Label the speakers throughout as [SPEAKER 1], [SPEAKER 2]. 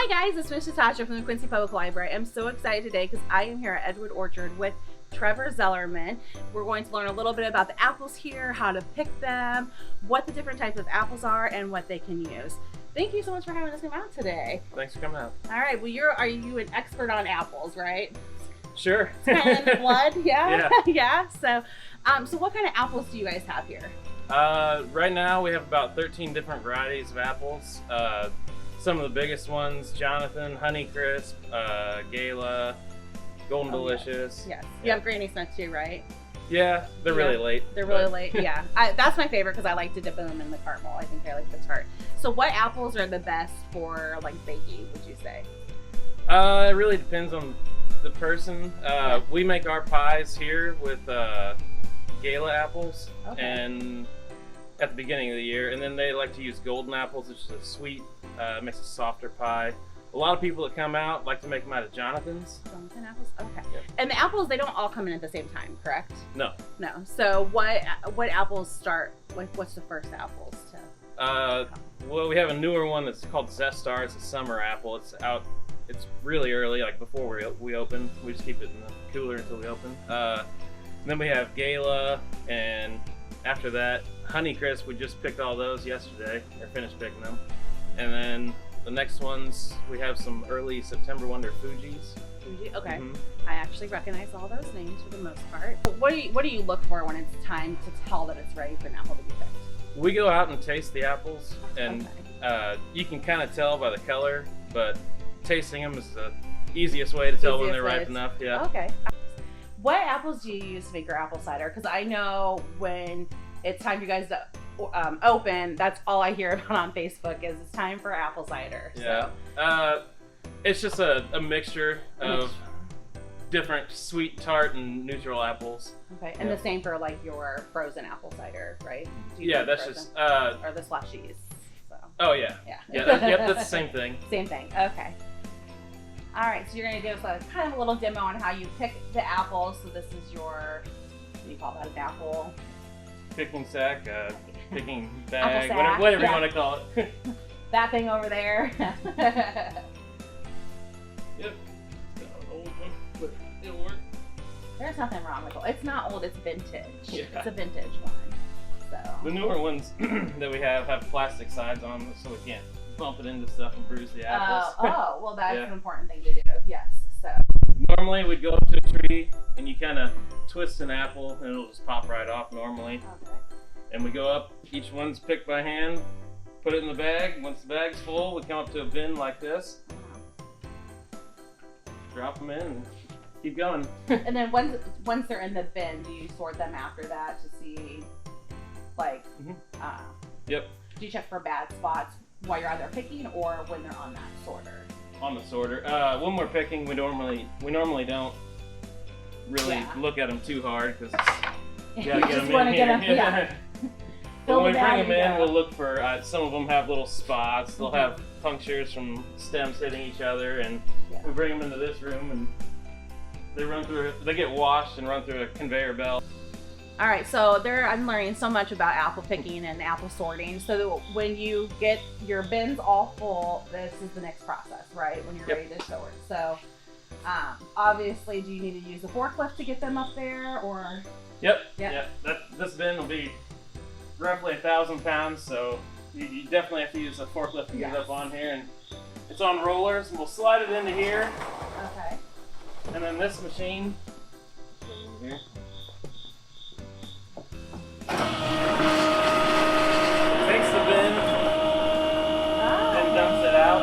[SPEAKER 1] Hi guys, it's Miss Natascha from the Quincy Public Library. I'm so excited today because I am here at Edgewood Orchard with Trevor Zellerman. We're going to learn a little bit about the apples here, how to pick them, what the different types of apples are, and what they can use. Thank you so much for having us come out today.
[SPEAKER 2] Thanks for coming out.
[SPEAKER 1] All right, well, are you an expert on apples, right?
[SPEAKER 2] Sure.
[SPEAKER 1] It's kind of in the blood, yeah?
[SPEAKER 2] Yeah.
[SPEAKER 1] Yeah, so what kind of apples do you guys have here?
[SPEAKER 2] Right now we have about 13 different varieties of apples. Some of the biggest ones, Jonathan, Honeycrisp, Gala, Golden Delicious.
[SPEAKER 1] Yes. You have Granny Smith too, right?
[SPEAKER 2] Yeah, they're really late.
[SPEAKER 1] They're really late, yeah. That's my favorite because I like to dip them in the caramel. I think I like the tart. So what apples are the best for like baking, would you say?
[SPEAKER 2] It really depends on the person. We make our pies here with Gala apples and at the beginning of the year, and then they like to use golden apples, which is a sweet, makes a softer pie. A lot of people that come out like to make them out of Jonathan's.
[SPEAKER 1] Jonathan apples? Okay.
[SPEAKER 2] Yeah.
[SPEAKER 1] And the apples, they don't all come in at the same time, correct?
[SPEAKER 2] No.
[SPEAKER 1] No. So what apples start, like what's the first apples to?
[SPEAKER 2] Well, we have a newer one that's called Zestar. It's a summer apple. It's really early, like before we open. We just keep it in the cooler until we open. Then we have Gala, and after that, Honeycrisp. We just picked all those yesterday, or finished picking them. And then the next ones, we have some early September Wonder Fujis.
[SPEAKER 1] Fuji? Okay.
[SPEAKER 2] Mm-hmm.
[SPEAKER 1] I actually recognize all those names for the most part. What do you look for when it's time to tell that it's ready for an apple to be picked?
[SPEAKER 2] We go out and taste the apples, and you can kind of tell by the color, but tasting them is the easiest way to tell when they're ripe enough. Yeah.
[SPEAKER 1] Okay. What apples do you use to make your apple cider? Because I know when it's time for you guys to open, that's all I hear about on Facebook is it's time for apple cider.
[SPEAKER 2] Yeah.
[SPEAKER 1] So.
[SPEAKER 2] It's just a mixture of different sweet, tart, and neutral apples.
[SPEAKER 1] Okay. And the same for like your frozen apple cider, right?
[SPEAKER 2] That's
[SPEAKER 1] frozen?
[SPEAKER 2] just
[SPEAKER 1] or the slushies. So.
[SPEAKER 2] Oh yeah.
[SPEAKER 1] Yeah.
[SPEAKER 2] Yep, that's the same thing.
[SPEAKER 1] Same thing. Okay. All right, so you're going to give us a kind of a little demo on how you pick the apples. So this is your, what do you call that, an apple?
[SPEAKER 2] Picking sack, picking
[SPEAKER 1] Apple
[SPEAKER 2] bag,
[SPEAKER 1] sack,
[SPEAKER 2] whatever you want to call it.
[SPEAKER 1] That thing over there.
[SPEAKER 2] Yep. Old one, but it'll work.
[SPEAKER 1] There's nothing wrong with it. It's not old, it's vintage.
[SPEAKER 2] Yeah.
[SPEAKER 1] It's a vintage one. So.
[SPEAKER 2] The newer ones that we have plastic sides on them so we can't bump it into stuff and bruise the apples.
[SPEAKER 1] Well that's an important thing to do, yes. So
[SPEAKER 2] normally we'd go up to a tree and you kind of twist an apple and it'll just pop right off normally.
[SPEAKER 1] Okay.
[SPEAKER 2] And we go up, each one's picked by hand, put it in the bag. Once the bag's full, we come up to a bin like this, drop them in and keep going.
[SPEAKER 1] And then once they're in the bin, do you sort them after that to see, like,
[SPEAKER 2] Yep.
[SPEAKER 1] Do you check for bad spots while you're either picking or when they're on that sorter?
[SPEAKER 2] On the sorter. When we're picking, we normally don't really look at them too hard because you gotta get them in here. When we bring them in, we'll look for, some of them have little spots. They'll have punctures from stems hitting each other, and we bring them into this room and they get washed and run through a conveyor belt.
[SPEAKER 1] All right, so I'm learning so much about apple picking and apple sorting. So when you get your bins all full, this is the next process, right? When you're ready to sort. So obviously, do you need to use a forklift to get them up there, or? Yep.
[SPEAKER 2] This bin will be roughly 1,000 pounds, so you definitely have to use a forklift to get it up on here. And it's on rollers, and we'll slide it into here.
[SPEAKER 1] Okay.
[SPEAKER 2] And then this machine here. Takes the bin and dumps it out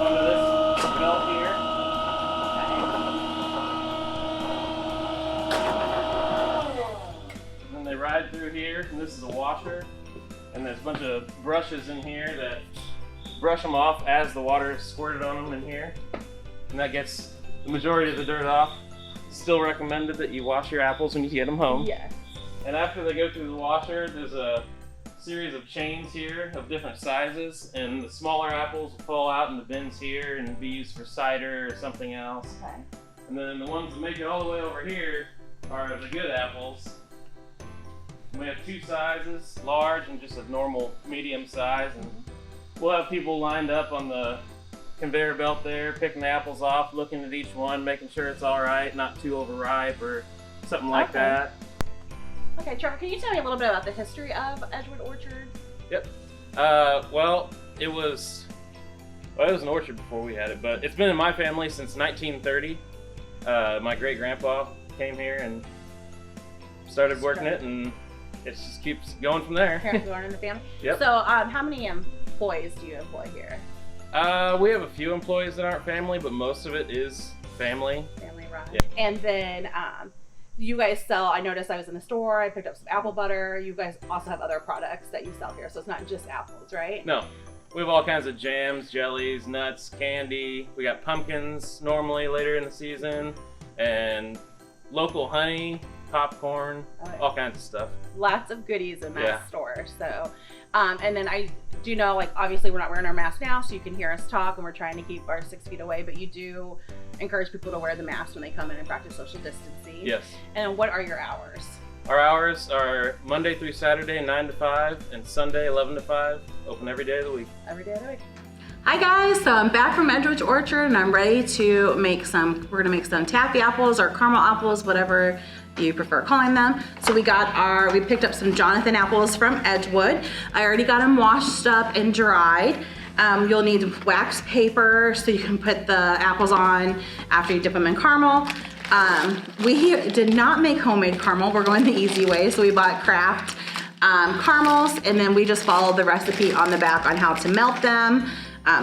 [SPEAKER 2] onto this belt here. And then they ride through here, and this is a washer. And there's a bunch of brushes in here that brush them off as the water is squirted on them in here. And that gets the majority of the dirt off. Still recommended that you wash your apples when you get them home.
[SPEAKER 1] Yes.
[SPEAKER 2] And after they go through the washer, there's a series of chains here of different sizes, and the smaller apples will fall out in the bins here and be used for cider or something else.
[SPEAKER 1] Okay.
[SPEAKER 2] And then the ones that make it all the way over here are the good apples. We have two sizes, large and just a normal medium size, and we'll have people lined up on the conveyor belt there, picking the apples off, looking at each one, making sure it's all right, not too overripe or something like that.
[SPEAKER 1] Okay, Trevor, can you tell me a little bit about the history of Edgewood Orchard?
[SPEAKER 2] Yep. Well, it was an orchard before we had it, but it's been in my family since 1930. My great-grandpa came here and started working it, and it just keeps going from there.
[SPEAKER 1] Parents born in the family?
[SPEAKER 2] Yep.
[SPEAKER 1] So, how many employees do you employ here?
[SPEAKER 2] We have a few employees that aren't family, but most of it is family.
[SPEAKER 1] Family run.
[SPEAKER 2] Yep.
[SPEAKER 1] And then, you guys sell, I noticed I was in the store, I picked up some apple butter. You guys also have other products that you sell here, so it's not just apples, right?
[SPEAKER 2] No. We have all kinds of jams, jellies, nuts, candy. We got pumpkins normally later in the season, and local honey, popcorn, all kinds of stuff.
[SPEAKER 1] Lots of goodies in that store. So, and then I do know, like, obviously we're not wearing our mask now, so you can hear us talk, and we're trying to keep our 6 feet away, but you do encourage people to wear the mask when they come in and practice social distancing.
[SPEAKER 2] Yes.
[SPEAKER 1] And what are your hours?
[SPEAKER 2] Our hours are Monday through Saturday, 9 to 5, and Sunday, 11 to 5. Open every day of the week.
[SPEAKER 1] Every day of the week.
[SPEAKER 3] Hi guys, so I'm back from Edgewood Orchard and I'm ready to make we're gonna make some taffy apples or caramel apples, whatever you prefer calling them. So we picked up some Jonathan apples from Edgewood. I already got them washed up and dried. You'll need wax paper so you can put the apples on after you dip them in caramel. We did not make homemade caramel. We're going the easy way, so we bought Kraft caramels, and then we just followed the recipe on the back on how to melt them.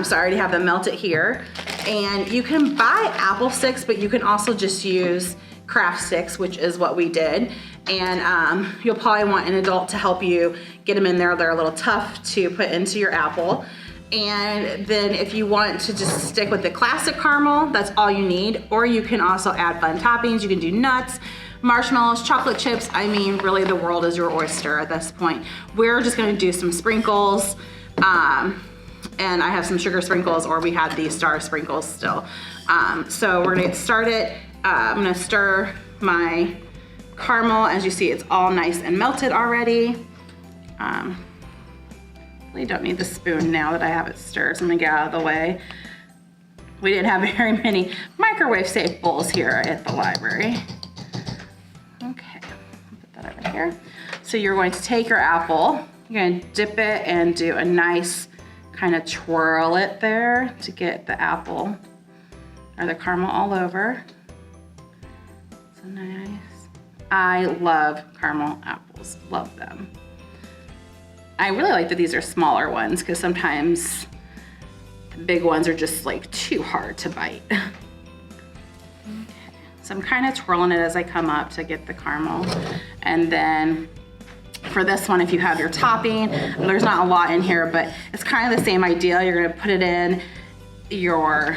[SPEAKER 3] So I already have them melted here. And you can buy apple sticks, but you can also just use Kraft sticks, which is what we did. And you'll probably want an adult to help you get them in there. They're a little tough to put into your apple. And then if you want to just stick with the classic caramel, that's all you need. Or you can also add fun toppings. You can do nuts, marshmallows, chocolate chips. I mean, really the world is your oyster at this point. We're just gonna do some sprinkles. And I have some sugar sprinkles, or we had these star sprinkles still. So we're gonna get started. I'm gonna stir my caramel. As you see, it's all nice and melted already. We don't need the spoon now that I have it stirred, so I'm gonna get out of the way. We didn't have very many microwave-safe bowls here at the library. Okay, put that over here. So you're going to take your apple, you're gonna dip it and do a nice kind of twirl it there to get the apple or the caramel all over. So nice. I love caramel apples, love them. I really like that these are smaller ones because sometimes the big ones are just like too hard to bite. Okay. So I'm kind of twirling it as I come up to get the caramel. And then for this one, if you have your topping, there's not a lot in here, but it's kind of the same idea. You're gonna put it in your,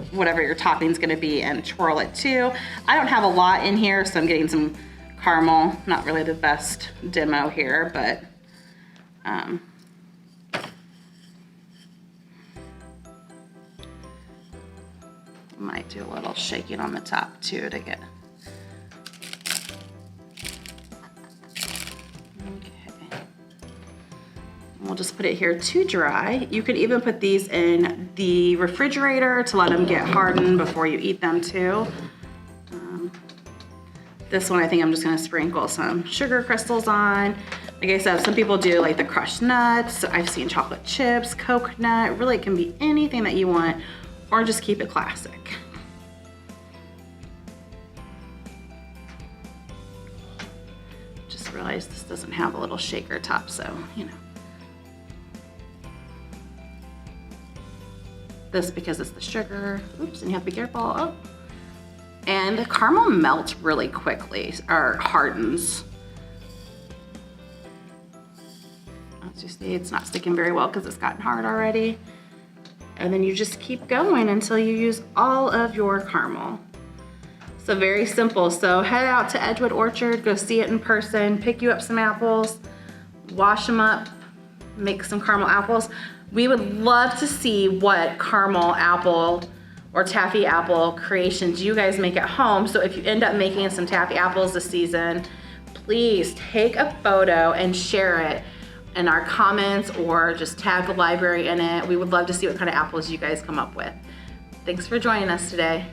[SPEAKER 3] whatever your topping's gonna be, and twirl it too. I don't have a lot in here, so I'm getting some caramel. Not really the best demo here, but might do a little shaking on the top too to get. We'll just put it here to dry. You could even put these in the refrigerator to let them get hardened before you eat them too. This one, I think I'm just gonna sprinkle some sugar crystals on. Like I said, some people do like the crushed nuts. I've seen chocolate chips, coconut. Really, it can be anything that you want, or just keep it classic. Just realized this doesn't have a little shaker top, so, you know. This because it's the sugar. Oops, and you have to be careful. Oh. And the caramel melts really quickly, or hardens. As you see, it's not sticking very well because it's gotten hard already. And then you just keep going until you use all of your caramel. So very simple. So head out to Edgewood Orchard, go see it in person, pick you up some apples, wash them up, make some caramel apples. We would love to see what caramel apple or taffy apple creations you guys make at home. So if you end up making some taffy apples this season, please take a photo and share it in our comments or just tag the library in it. We would love to see what kind of apples you guys come up with. Thanks for joining us today.